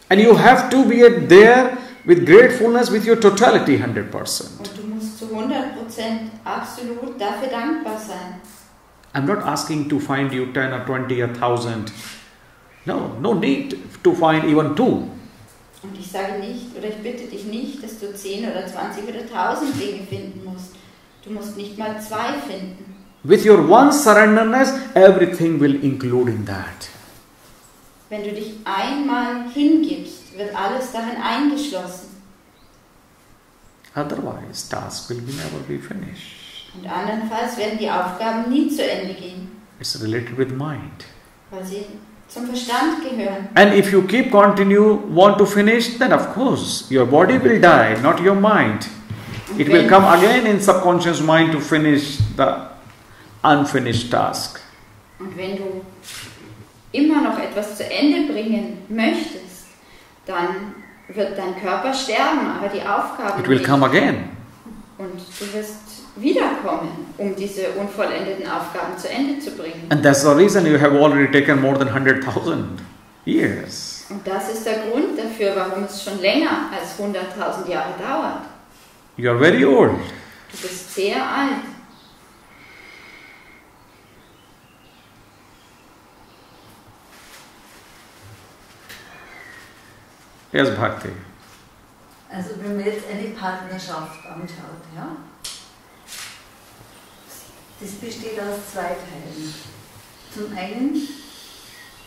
And you have to be there with gratefulness, with your totality 100%. Und du musst zu 100% absolut dafür dankbar sein. I'm not asking to find you 10 or 20 or 1000. No need to find even 2. Und ich sage nicht, oder ich bitte dich nicht, dass du 10 oder 20 oder 1000 Dinge finden musst. Du musst nicht mal 2 finden. With your one surrenderness, everything will include in that. Wenn du dich einmal hingibst, wird alles darin eingeschlossen. Otherwise, task will never be finished. Und andernfalls werden die Aufgaben nie zu Ende gehen, It's related with mind. weil sie zum Verstand gehören. And if you keep want to finish, then of course your body will die, not your mind. It will come again in subconscious mind to finish the unfinished task. Und wenn du immer noch etwas zu Ende bringen möchtest, dann wird dein Körper sterben, aber die Aufgaben It will nicht. come again. Und du wirst wiederkommen, um diese unvollendeten Aufgaben zu Ende zu bringen. And that's the reason you have already taken more than 100,000 years. Und das ist der Grund dafür, warum es schon länger als 100.000 Jahre dauert. You are very old. Du bist sehr alt. Yes, Bhakti. Also wenn man jetzt eine Partnerschaft anschaut, ja, das besteht aus 2 Teilen. Zum einen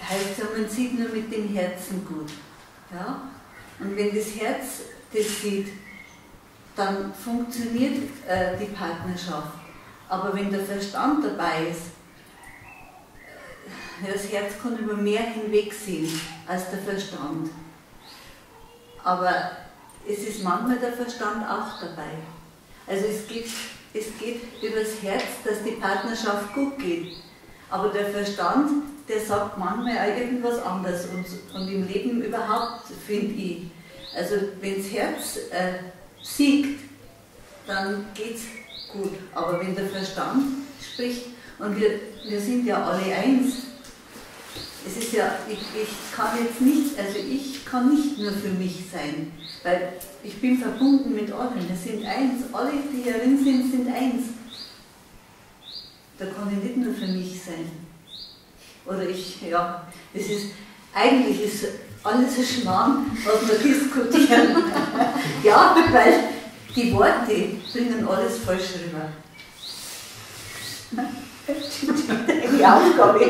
heißt es, man sieht nur mit dem Herzen gut. Ja? Und wenn das Herz das sieht, dann funktioniert die Partnerschaft. Aber wenn der Verstand dabei ist, das Herz kann über mehr hinwegsehen als der Verstand. Aber es ist manchmal der Verstand auch dabei. Also es geht übers Herz, dass die Partnerschaft gut geht. Aber der Verstand, der sagt manchmal auch irgendwas anderes und im Leben überhaupt, finde ich. Also wenn das Herz siegt, dann geht es gut. Aber wenn der Verstand spricht, und wir sind ja alle eins, es ist ja, ich kann jetzt nicht, also ich kann nicht nur für mich sein, weil ich bin verbunden mit allen, wir sind eins, alle, die hierin sind eins. Da kann ich nicht nur für mich sein. Oder eigentlich ist alles ein Schmarrn, was wir diskutieren. Ja, weil die Worte bringen alles falsch rüber. Die Aufgabe.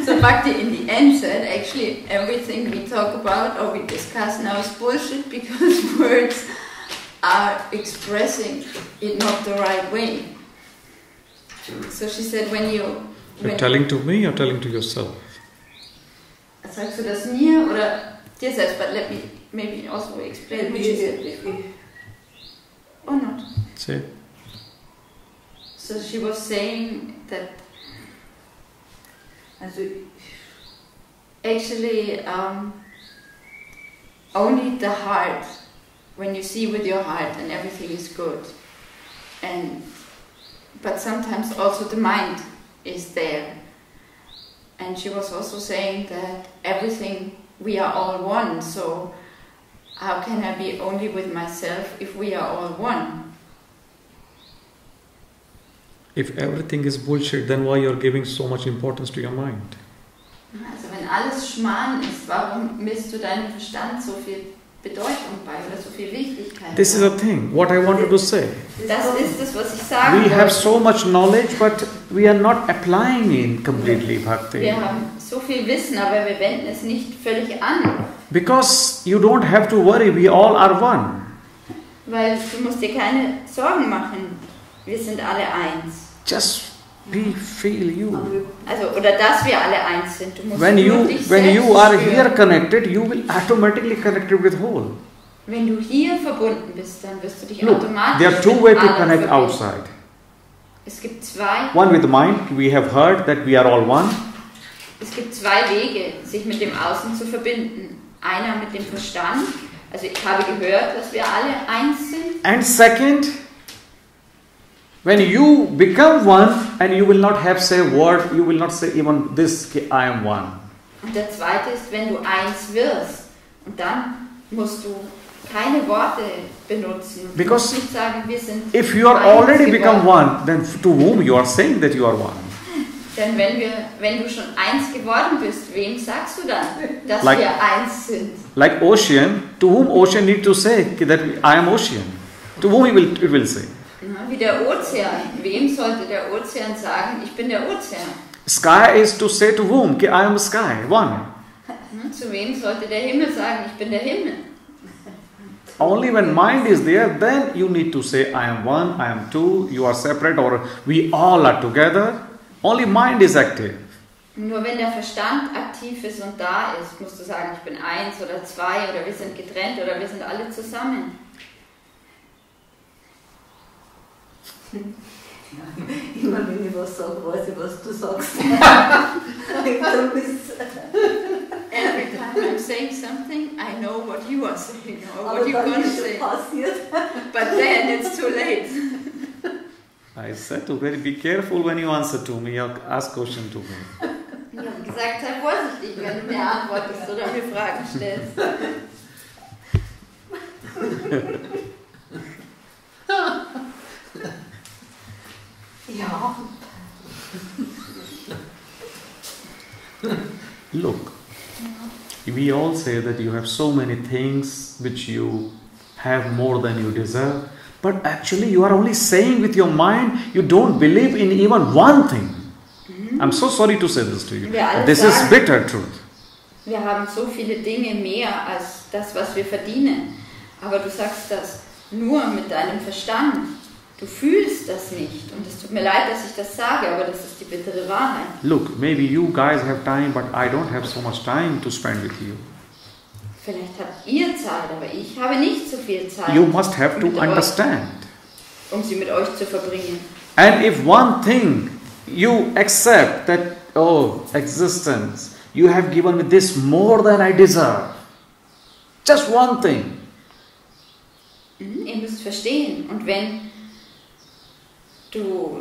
So Bhakti in the end said, actually everything we talk about or we discuss now is bullshit because words are expressing it not the right way. So she said, You're telling to me or telling to yourself? Sagst du das mir oder dir selbst? But let me maybe also explain what she said before. Or not? Say. So she was saying that actually only the heart, when you see with your heart and everything is good, but sometimes also the mind is there. And she was also saying that everything, we are all one, so how can I be only with myself if we are all one? If everything is bullshit, then why you're giving so much importance to your mind? Also wenn alles Schmarrn ist, warum misst du deinem Verstand so viel Bedeutung bei oder so viel Wichtigkeit? This is a thing, what I wanted to say. Das ist es, was ich sagen wollte. We have so much knowledge, but we are not applying it completely, Bhakti. Wir haben so viel Wissen, aber wir wenden es nicht völlig an. Because you don't have to worry, we all are one. Weil du musst dir keine Sorgen machen, wir sind alle eins. Just feel you. Also, oder dass wir alle eins sind. Du musst When you are spüren. here connected, you will automatically connected with whole. Wenn du hier verbunden bist, dann wirst du dich Look, automatisch there are two mit ways to allen connect verbinden. outside. Es gibt zwei. One with the mind, we have heard that we are all one. Es gibt zwei Wege, sich mit dem Außen zu verbinden. Einer mit dem Verstand. Also ich habe gehört, dass wir alle eins sind. And second, when you become one and you will not have say a word, you will not say even this, I am one. Und der zweite ist, wenn du eins wirst. Und dann musst du keine Worte benutzen. Du Because musst nicht sagen, wir sind if you are eins already become geworden. one, then to whom you are saying that you are one? Denn wenn du schon eins geworden bist, wem sagst du dann, dass Like- wir eins sind? Like ocean, to whom ocean need to say that I am ocean? To whom it will say? Ja, wie der Ozean. Wem sollte der Ozean sagen, ich bin der Ozean? Sky is to say to whom? I am sky, one. Zu wem sollte der Himmel sagen, ich bin der Himmel? Only when mind is there, then you need to say I am one, I am two, you are separate, or we all are together. Only mind is active. Nur wenn der Verstand aktiv ist und da ist, musst du sagen, ich bin eins oder zwei oder wir sind getrennt oder wir sind alle zusammen. Immer wenn ich was sage, weiß ich, was du sagst. Every time I'm saying something, I know what you are saying or Aber what you're dann going to ist schon say. passiert. But then it's too late. I said to be careful when you answer to me or ask question to me. Ich habe gesagt, sei vorsichtig, wenn du mir antwortest oder mir Fragen stellst. Ja. Look, we all say that you have so many things which you have more than you deserve, but actually you are only saying with your mind you don't believe in even one thing. I'm so sorry to say this to you. Wir alle This is sagen- bitter truth. Wir haben so viele Dinge mehr als das, was wir verdienen. Aber du sagst das, nur mit deinem Verstand. Du fühlst das nicht. Und es tut mir leid, dass ich das sage, aber das ist die bittere Wahrheit. Look, maybe you guys have time, but I don't have so much time to spend with you. Vielleicht habt ihr Zeit, aber ich habe nicht so viel Zeit. You must have to mit euch, understand. um sie mit euch zu verbringen. And if one thing you accept that, oh, existence, you have given me this more than I deserve. Just one thing. Ihr müsst verstehen. Und wenn du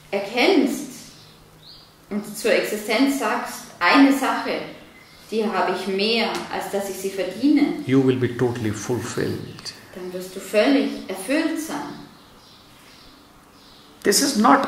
erkennst und zur Existenz sagst, eine Sache, die habe ich mehr, als dass ich sie verdiene, You will be totally fulfilled. dann wirst du völlig erfüllt sein. This is not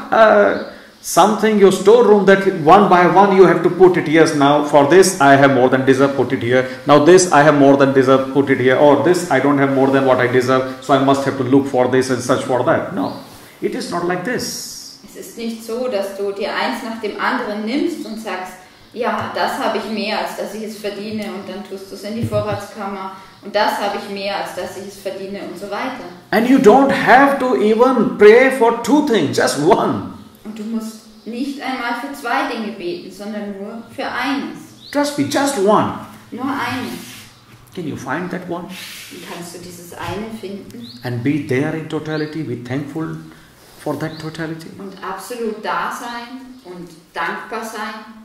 something your storeroom that one by one you have to put it. Yes, now for this I have more than deserve, put it here. Now this I have more than deserve, put it here. Or this I don't have more than what I deserve, so I must have to look for this and search for that. No, it is not like this. Es ist nicht so, dass du dir eins nach dem anderen nimmst und sagst, ja, das habe ich mehr, als dass ich es verdiene, und dann tust du es in die Vorratskammer, und das habe ich mehr, als dass ich es verdiene, und so weiter. And you don't have to even pray for two things, just one. Und du musst nicht einmal für zwei Dinge beten, sondern nur für eines. Trust me, just one. Nur eines. Can you find that one? Und kannst du dieses eine finden And be there in totality, be thankful for that totality. und absolut da sein und dankbar sein,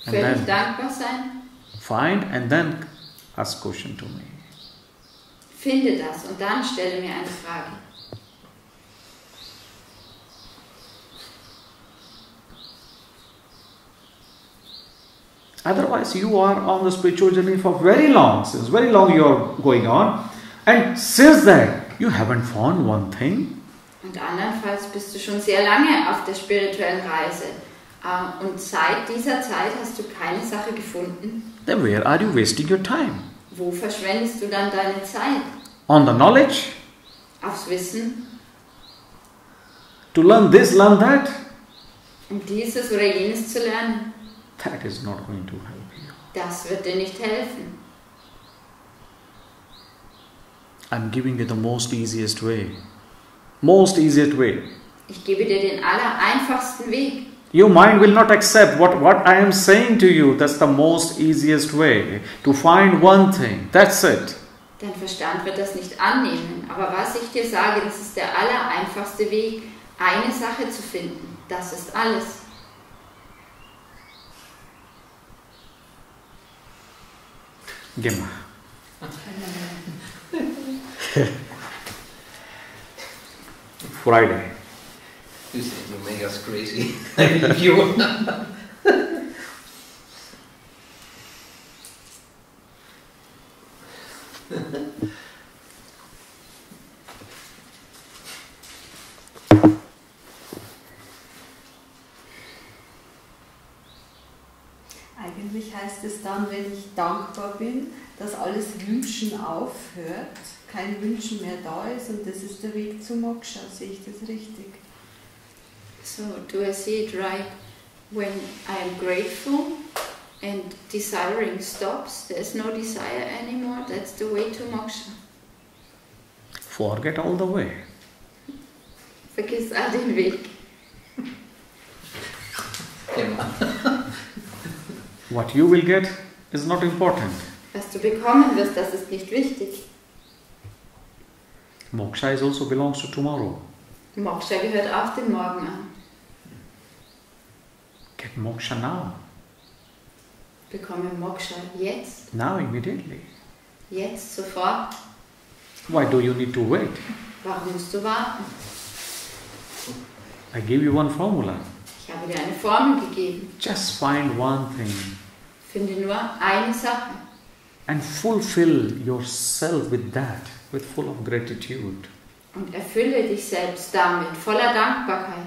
And völlig then- dankbar sein. Find and then ask question to me. Finde das und dann stelle mir eine Frage. Otherwise, you are on the spiritual journey for very long, since very long you are going on, and since that you haven't found one thing. Und andernfalls bist du schon sehr lange auf der spirituellen Reise. Und seit dieser Zeit hast du keine Sache gefunden. Then where are you wasting your time? Wo verschwendest du dann deine Zeit? On the knowledge? Aufs Wissen? To learn this, learn that? Um dieses oder jenes zu lernen? That is not going to help you. Das wird dir nicht helfen. I'm giving you the most easiest way. Most easiest way. Ich gebe dir den allereinfachsten Weg. Your mind will not accept what I am saying to you. That's the most easiest way. To find one thing. That's it. Dein Verstand wird das nicht annehmen. Aber was ich dir sage, das ist der allereinfachste Weg, eine Sache zu finden. Das ist alles. Gemma. Friday. You said you make us crazy. I believe you. Eigentlich heißt es dann, wenn ich dankbar bin, dass alles Wünschen aufhört, kein Wünschen mehr da ist, und das ist der Weg zu Moksha. Sehe ich das richtig? So, do I see it right? When I am grateful and desiring stops, there's no desire anymore, that's the way to moksha. Forget all the way. Vergiss all den Weg. Genau. What you will get is not important. Was du bekommen wirst, das ist nicht wichtig. Moksha is also belongs to tomorrow. Moksha gehört auch dem Morgen an. Get moksha now. Bekomme Moksha jetzt, Now, immediately. jetzt, sofort. Why do you need to wait? Warum musst du warten? I give you one formula. Ich habe dir eine Formel gegeben. Just find one thing Finde nur eine Sache and fulfill yourself with that, with full of gratitude. und erfülle dich selbst damit, voller Dankbarkeit.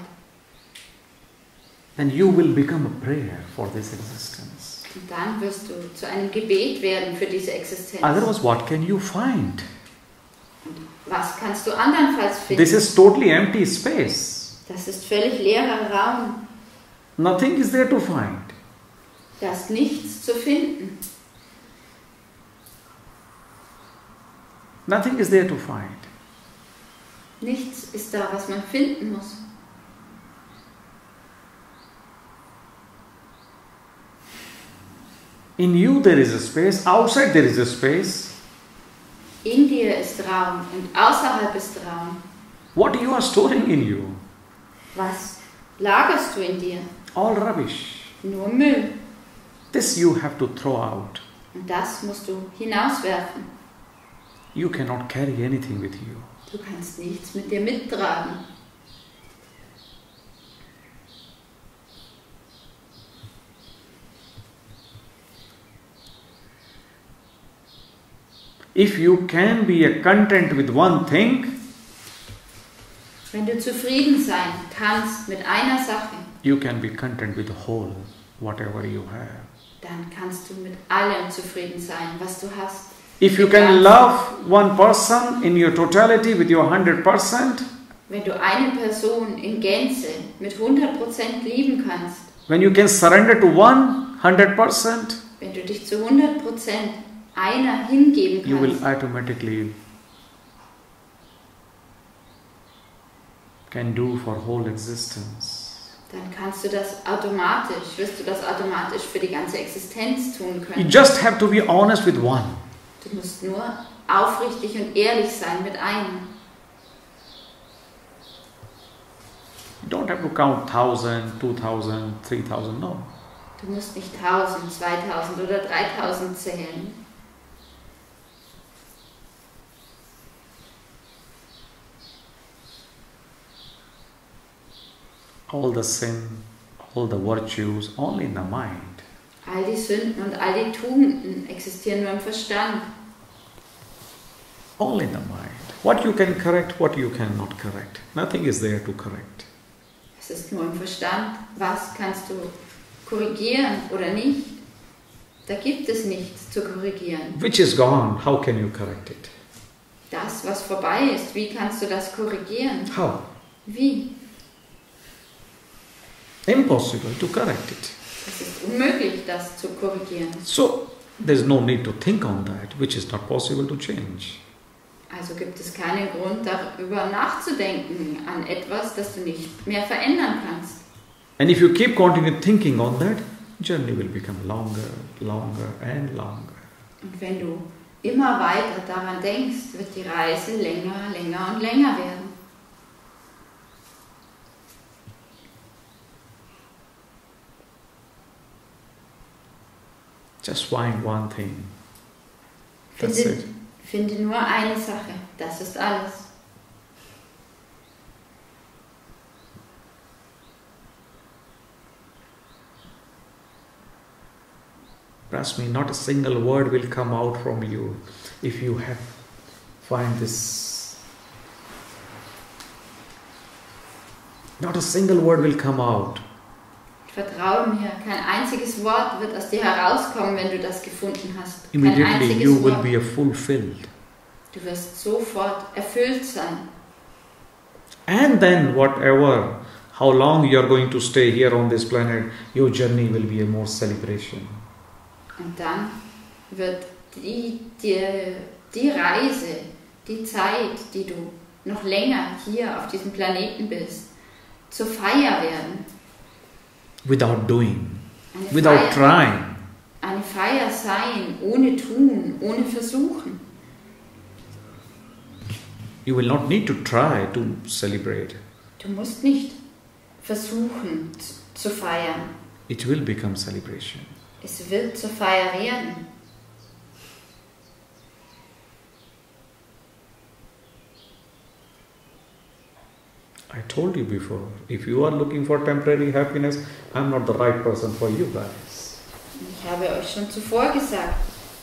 Then you will become a prayer for this existence. Und dann wirst du zu einem Gebet werden für diese Existenz. Otherwise, what can you find? Was kannst du andernfalls finden? This is totally empty space. Das ist völlig leerer Raum. Nothing is there to find. Da ist nichts zu finden. Nothing is there to find. Nichts ist da, was man finden muss. In you there is a space, outside there is a space. In dir ist Raum und außerhalb ist Raum. What you are storing in you? Was lagerst du in dir? All rubbish. Nur Müll. This you have to throw out. Und das musst du hinauswerfen. You cannot carry anything with you. Du kannst nichts mit dir mittragen. If you can be content with one thing, wenn du zufrieden sein kannst mit einer Sache, you can be content with the whole, whatever you have. dann kannst du mit allem zufrieden sein, was du hast. If you can love one person in your totality with your 100%, wenn du eine Person in Gänze mit 100% lieben kannst, when you can surrender to one 100%, wenn du dich zu 100% einer hingeben you will kannst, automatically can do for whole existence. dann kannst du das automatisch, wirst du das automatisch für die ganze Existenz tun You können. just have to be honest with one. Du musst nur aufrichtig und ehrlich sein mit einem. You don't have to count 1,000, 2,000, 3,000, no. Du musst nicht 1000, 2000 oder 3000 zählen. All the sin, all the virtues, only in the mind. All die Sünden und all die Tugenden existieren nur im Verstand. Only in the mind. What you can correct, what you cannot correct. Nothing is there to correct. Es ist nur im Verstand. Was kannst du korrigieren oder nicht? Da gibt es nichts zu korrigieren. Which is gone, how can you correct it? Das, was vorbei ist, wie kannst du das korrigieren? How? Wie? Impossible to correct it. Es ist unmöglich, das zu korrigieren. So, there's no need to think on that, which is not possible to change. Also gibt es keinen Grund, darüber nachzudenken, an etwas, das du nicht mehr verändern kannst. And if you keep continue thinking on that, journey will become longer, longer and longer. Und wenn du immer weiter daran denkst, wird die Reise länger, länger und länger werden. Just find one thing. That's it. Finde nur eine Sache, das ist alles. Trust me, not a single word will come out from you if you find this. Not a single word will come out. Vertraue mir, kein einziges Wort wird aus dir herauskommen, wenn du das gefunden hast. Kein Immediately einziges you will Wort. be fulfilled. Du wirst sofort erfüllt sein. And then whatever, how long you are going to stay here on this planet, your journey will be a more celebration. Und dann wird die Reise, die Zeit, die du noch länger hier auf diesem Planeten bist, zur Feier werden. Without doing, Eine without Feier, trying. eine Feier sein, ohne tun, ohne versuchen. You will not need to try to celebrate. Du musst nicht versuchen zu feiern. It will become celebration. Es wird zur Feier werden. I told you before, if you are looking for temporary happiness, I'm not the right person for you guys. Ich habe euch schon zuvor gesagt,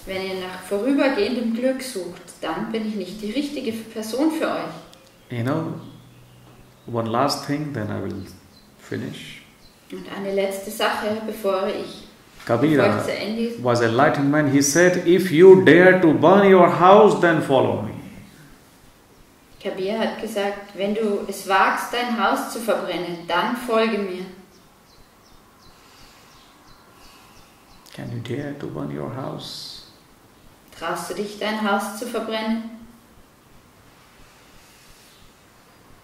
wenn ihr nach vorübergehendem Glück sucht, dann bin ich nicht die richtige Person für euch. You know, one last thing, then I will finish. Und eine letzte Sache, bevor ich Kabira zu Ende. was a enlightened man. He said, if you dare to burn your house, then follow me. Kabir hat gesagt, wenn du es wagst, dein Haus zu verbrennen, dann folge mir. Can you dare to burn your house? Traust du dich, dein Haus zu verbrennen?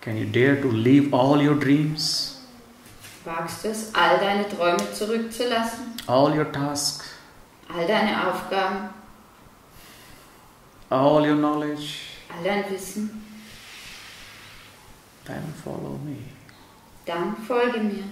Can you dare to leave all your dreams, Wagst du es, all deine Träume zurückzulassen, all your tasks, all deine Aufgaben, all your knowledge? all dein Wissen? Then follow me. Dann folge mir.